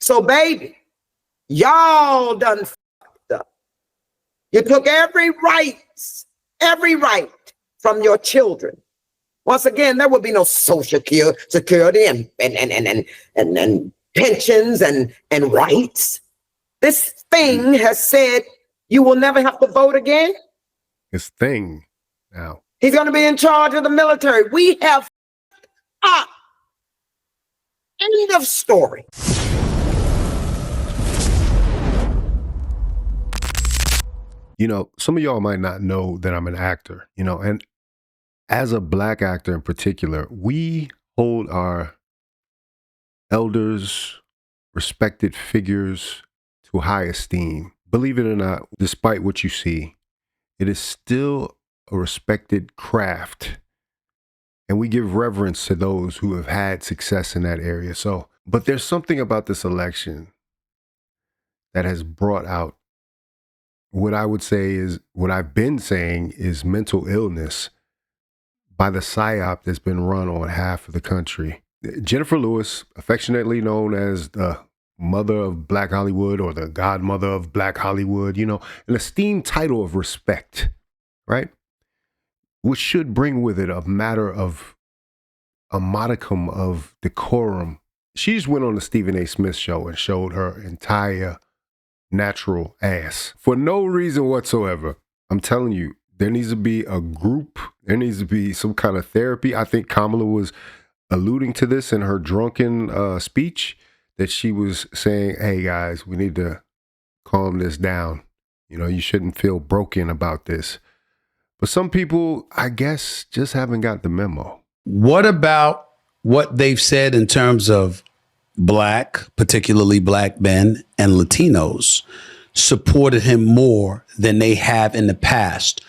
So, baby, y'all done fucked up. You took every right from your children. Once again, there will be no social security and pensions and rights. This thing has said you will never have to vote again. This thing now. He's going to be in charge of the military. We have up. End of story. You know, some of y'all might not know that I'm an actor, you know, and as a Black actor in particular, we hold our elders, respected figures to high esteem. Believe it or not, despite what you see, it is still a respected craft. And we give reverence to those who have had success in that area. But there's something about this election that has brought out what I would say is, what I've been saying is mental illness by the psyop that's been run on half of the country. Jennifer Lewis, affectionately known as the mother of Black Hollywood or the godmother of Black Hollywood, you know, an esteemed title of respect, right? Which should bring with it a matter of a modicum of decorum. She just went on the Stephen A. Smith show and showed her entire natural ass for no reason whatsoever. I'm telling you, there needs to be a group. There needs to be some kind of therapy. I think Kamala was alluding to this in her drunken speech, that she was saying, hey guys, we need to calm this down. You know, you shouldn't feel broken about this. But some people, I guess, just haven't got the memo. What about what they've said in terms of Black, particularly Black men and Latinos, supported him more than they have in the past?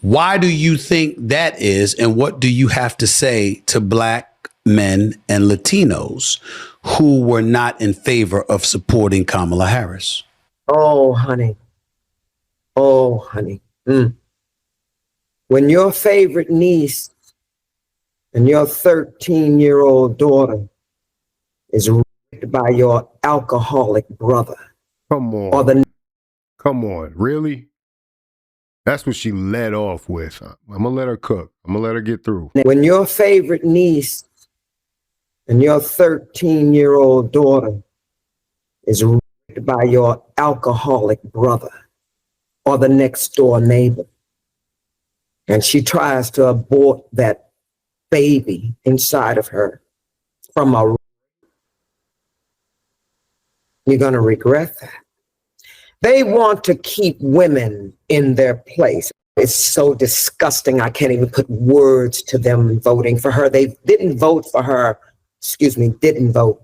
Why do you think that is? And what do you have to say to Black men and Latinos who were not in favor of supporting Kamala Harris? Oh, honey. Oh, honey. When your favorite niece and your 13-year-old daughter is raped by your alcoholic brother. Come on. Come on. Really? That's what she led off with. I'm going to let her cook. I'm going to let her get through. When your favorite niece and your 13-year-old daughter is raped by your alcoholic brother or the next door neighbor, and she tries to abort that baby inside of her from a, you're going to regret that. They want to keep women in their place. It's so disgusting. I can't even put words to them voting for her. They didn't vote for her, didn't vote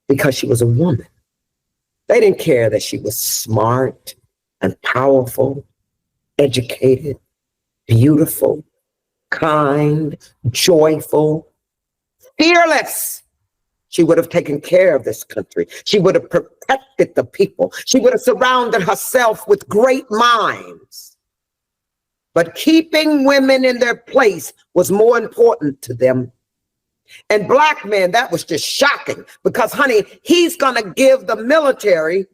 because she was a woman. They didn't care that she was smart and powerful, educated, beautiful, kind, joyful, fearless. She would have taken care of this country. She would have protected the people. She would have surrounded herself with great minds. But keeping women in their place was more important to them. And Black men, that was just shocking because, honey, he's going to give the military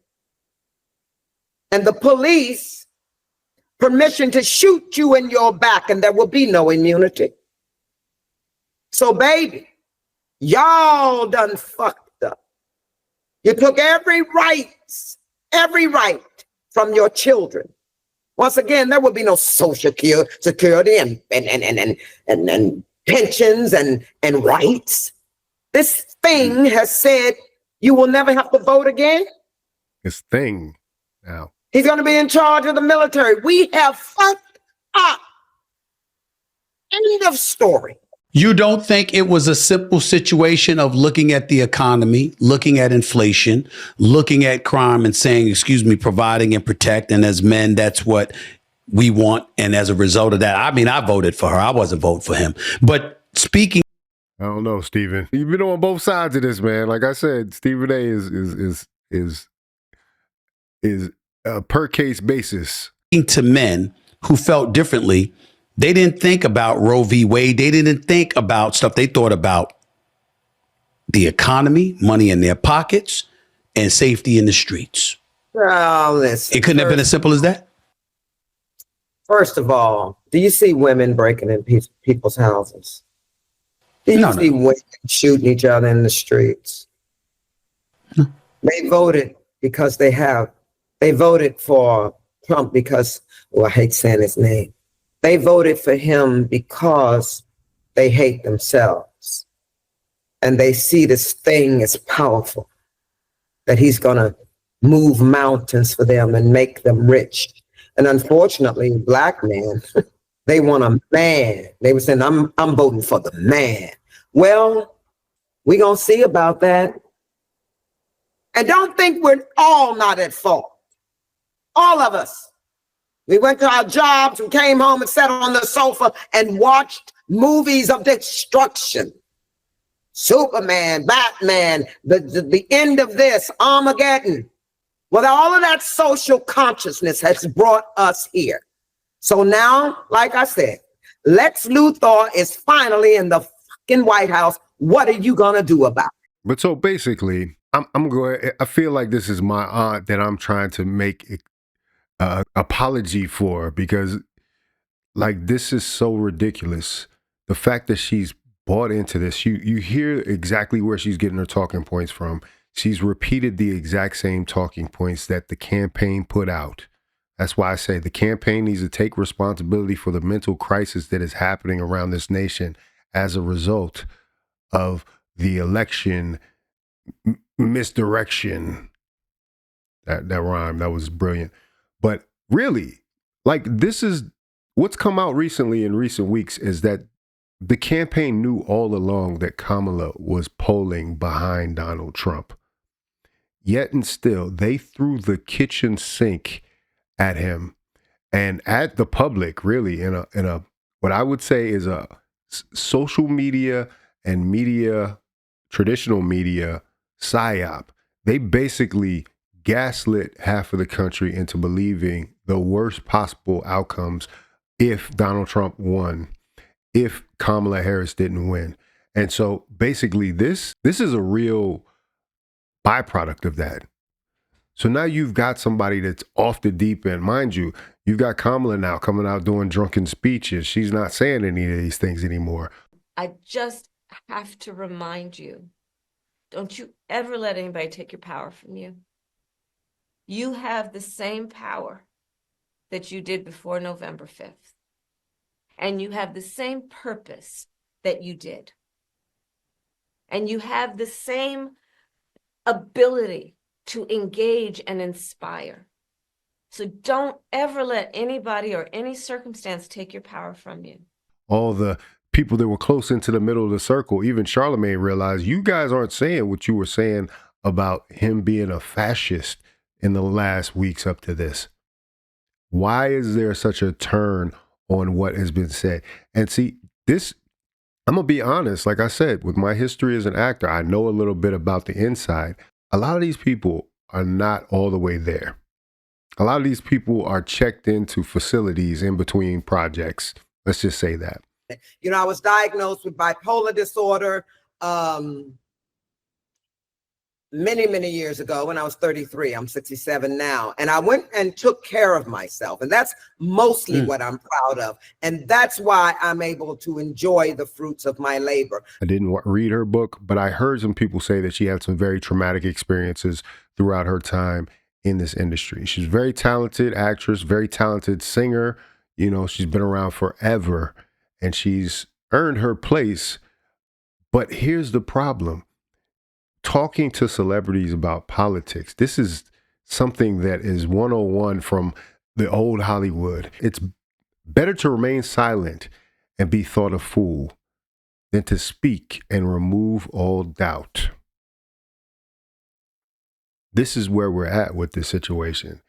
and the police permission to shoot you in your back, and there will be no immunity. So, baby, y'all done fucked up. You took every right from your children. Once again, there will be no social security and pensions and rights. This thing has said you will never have to vote again. This thing now. He's going to be in charge of the military. We have fucked up. End of story. You don't think it was a simple situation of looking at the economy, looking at inflation, looking at crime and saying, excuse me, providing and protect. And as men, that's what we want. And as a result of that, I mean, I voted for her. I wasn't voting for him. But speaking. I don't know, Stephen. You've been on both sides of this, man. Like I said, Stephen A is a per case basis. To men who felt differently, they didn't think about Roe v. Wade. They didn't think about stuff. They thought about the economy, money in their pockets, and safety in the streets. Well, listen, It couldn't have been as simple as that. First of all, do you see women breaking in people's houses? Do you see women shooting each other in the streets? No. They voted because they voted for Trump because, I hate saying his name. They voted for him because they hate themselves. And they see this thing as powerful, that he's going to move mountains for them and make them rich. And unfortunately, black men, they want a man. They were saying, I'm voting for the man. Well, we're going to see about that. And don't think we're all not at fault. All of us. We went to our jobs and came home and sat on the sofa and watched movies of destruction. Superman, Batman, the end of this, Armageddon. Well, all of that social consciousness has brought us here. So now, like I said, Lex Luthor is finally in the fucking White House. What are you going to do about it? But so basically, I'm going. I feel like this is my aunt that I'm trying to make apology for, because like this is so ridiculous. The fact that she's bought into this, you hear exactly where she's getting her talking points from. She's repeated the exact same talking points that the campaign put out. That's why I say the campaign needs to take responsibility for the mental crisis that is happening around this nation as a result of the election misdirection. That rhyme, that was brilliant. But really, like, this is what's come out recently in recent weeks, is that the campaign knew all along that Kamala was polling behind Donald Trump. Yet and still, they threw the kitchen sink at him and at the public, really, in a what I would say is a social media and media, traditional media psyop. They basically gaslit half of the country into believing the worst possible outcomes if Donald Trump won, if Kamala Harris didn't win. And so basically this is a real byproduct of that. So now you've got somebody that's off the deep end. Mind you, you've got Kamala now coming out doing drunken speeches. She's not saying any of these things anymore. I just have to remind you, don't you ever let anybody take your power from you. You have the same power that you did before November 5th. And you have the same purpose that you did. And you have the same ability to engage and inspire. So don't ever let anybody or any circumstance take your power from you. All the people that were close into the middle of the circle, even Charlemagne, realized you guys aren't saying what you were saying about him being a fascist in the last weeks up to this. Why is there such a turn on what has been said? And see, this, I'm going to be honest, like I said, with my history as an actor, I know a little bit about the inside. A lot of these people are not all the way there. A lot of these people are checked into facilities in between projects. Let's just say that. You know, I was diagnosed with bipolar disorder many years ago when I was 33. I'm 67 now. And I went and took care of myself. And that's mostly what I'm proud of. And that's why I'm able to enjoy the fruits of my labor. I didn't read her book, but I heard some people say that she had some very traumatic experiences throughout her time in this industry. She's a very talented actress, very talented singer. You know, she's been around forever and she's earned her place. But here's the problem. Talking to celebrities about politics, this is something that is 101 from the old Hollywood. It's better to remain silent and be thought a fool than to speak and remove all doubt. This is where we're at with this situation.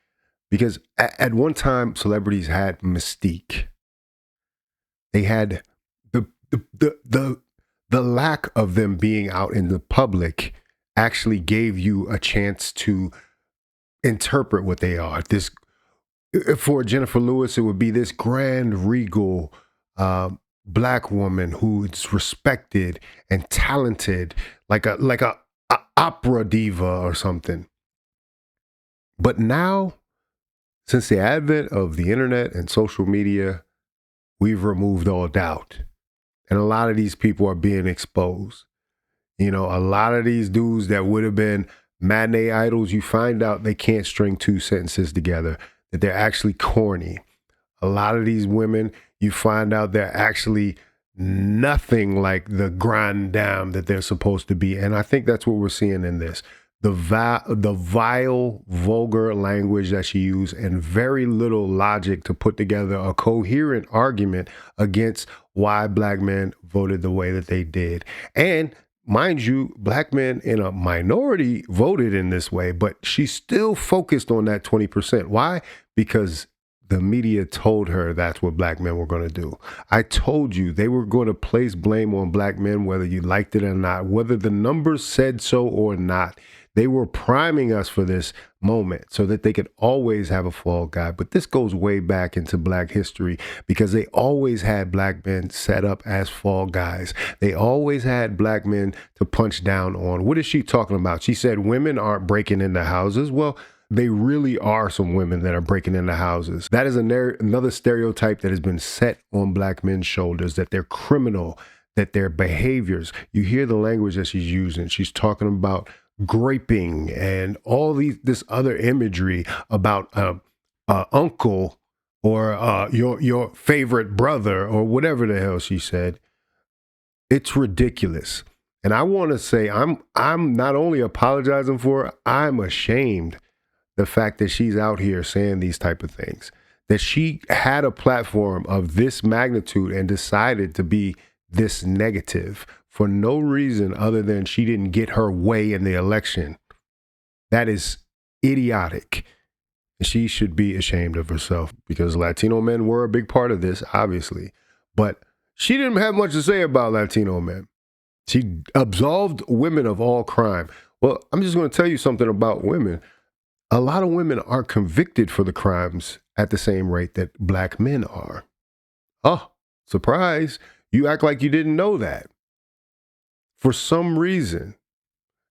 Because at one time, celebrities had mystique. They had the lack of them being out in the public actually gave you a chance to interpret what they are. This, for Jennifer Lewis, it would be this grand, regal black woman who's respected and talented, like a opera diva or something. But now, since the advent of the internet and social media, we've removed all doubt. And a lot of these people are being exposed. You know, a lot of these dudes that would have been matinee idols, you find out they can't string two sentences together, that they're actually corny. A lot of these women, you find out they're actually nothing like the grand dame that they're supposed to be. And I think that's what we're seeing in this. The vile, vulgar language that she used and very little logic to put together a coherent argument against why black men voted the way that they did. And mind you, black men in a minority voted in this way, but she still focused on that 20%. Why? Because the media told her that's what black men were going to do. I told you they were going to place blame on black men, whether you liked it or not, whether the numbers said so or not. They were priming us for this moment so that they could always have a fall guy. But this goes way back into black history because they always had black men set up as fall guys. They always had black men to punch down on. What is she talking about? She said women aren't breaking into houses. Well, they really are some women that are breaking into houses. That is another stereotype that has been set on black men's shoulders, that they're criminal, that their behaviors. You hear the language that she's using. She's talking about graping and all this other imagery about uncle or your favorite brother or whatever the hell she said. It's ridiculous. And I want to say I'm not only apologizing for her, I'm ashamed the fact that she's out here saying these type of things, that she had a platform of this magnitude and decided to be this negative for no reason other than she didn't get her way in the election. That is idiotic. She should be ashamed of herself because Latino men were a big part of this, obviously. But she didn't have much to say about Latino men. She absolved women of all crime. Well, I'm just going to tell you something about women. A lot of women aren't convicted for the crimes at the same rate that black men are. Oh, surprise. You act like you didn't know that. For some reason,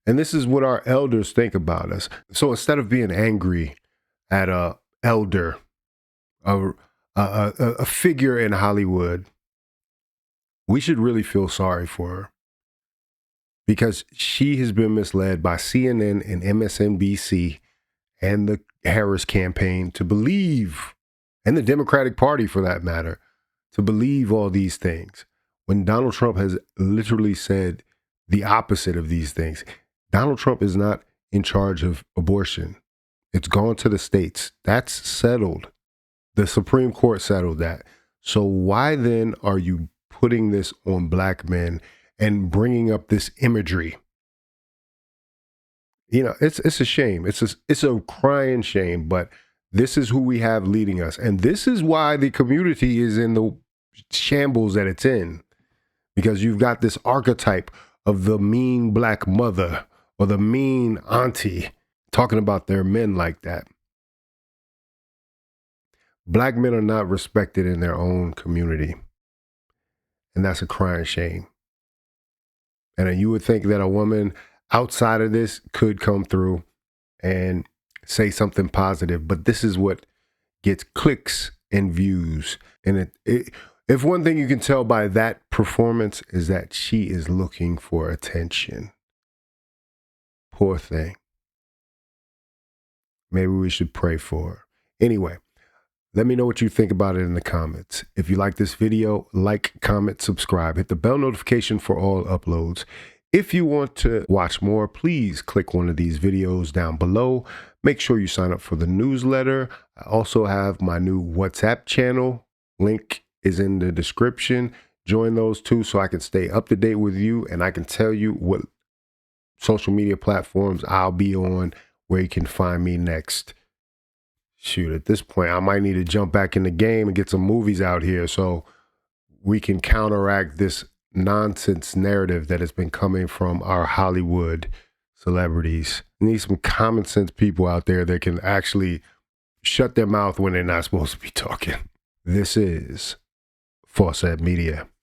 and this is what our elders think about us. So instead of being angry at a elder, a figure in Hollywood, we should really feel sorry for her because she has been misled by CNN and MSNBC and the Harris campaign to believe, and the Democratic Party for that matter, to believe all these things. When Donald Trump has literally said the opposite of these things. Donald Trump is not in charge of abortion. It's gone to the states. That's settled. The Supreme Court settled that. So why then are you putting this on black men and bringing up this imagery? You know, it's a shame. It's a crying shame, but this is who we have leading us. And this is why the community is in the shambles that it's in, because you've got this archetype of the mean black mother or the mean auntie talking about their men like that. Black men are not respected in their own community. And that's a crying shame. And you would think that a woman outside of this could come through and say something positive, but this is what gets clicks and views. And if one thing you can tell by that performance is that she is looking for attention. Poor thing. Maybe we should pray for her. Anyway, let me know what you think about it in the comments. If you like this video, like, comment, subscribe. Hit the bell notification for all uploads. If you want to watch more, please click one of these videos down below. Make sure you sign up for the newsletter. I also have my new WhatsApp channel. Link is in the description. Join those two so I can stay up to date with you and I can tell you what social media platforms I'll be on, where you can find me next. Shoot, at this point, I might need to jump back in the game and get some movies out here so we can counteract this nonsense narrative that has been coming from our Hollywood celebrities. We need some common sense people out there that can actually shut their mouth when they're not supposed to be talking. This is Faucette Media.